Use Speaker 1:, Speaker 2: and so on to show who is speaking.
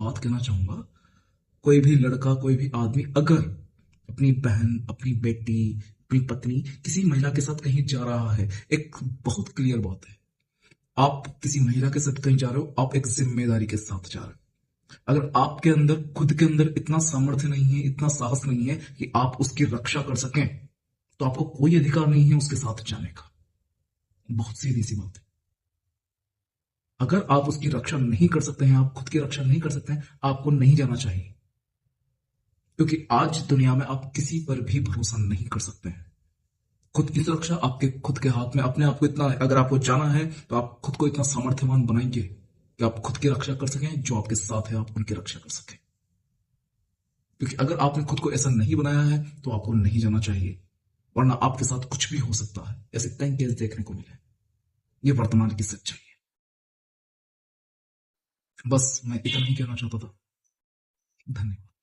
Speaker 1: बात कहना चाहूंगा। कोई भी लड़का, कोई भी आदमी अगर अपनी बहन, अपनी बेटी, अपनी पत्नी किसी महिला के साथ कहीं जा रहा है, एक बहुत क्लियर बात है, आप किसी महिला के साथ कहीं जा रहे हो, आप एक जिम्मेदारी के साथ जा रहे हो। अगर आपके अंदर, खुद के अंदर इतना सामर्थ्य नहीं है, इतना साहस नहीं है कि आप उसकी रक्षा कर सकें, तो आपको कोई अधिकार नहीं है उसके साथ जाने का। बहुत सीधी सी बात है। अगर आप उसकी रक्षा नहीं कर सकते हैं, आप खुद की रक्षा नहीं कर सकते हैं, आपको नहीं जाना चाहिए। क्योंकि आज दुनिया में आप किसी पर भी भरोसा नहीं कर सकते हैं। खुद की सुरक्षा आपके खुद के हाथ में। अपने आप को इतना, अगर आपको जाना है तो आप खुद को इतना सामर्थ्यवान बनाएंगे कि आप खुद की रक्षा कर सकें, जो आपके साथ है आप उनकी रक्षा कर सकें। क्योंकि अगर आपने खुद को ऐसा नहीं बनाया है तो आपको नहीं जाना चाहिए, वरना आपके साथ कुछ भी हो सकता है। ऐसे कई केस देखने को मिले। ये वर्तमान की सच्चाई है। बस मैं इतना ही कहना चाहता था। धन्यवाद।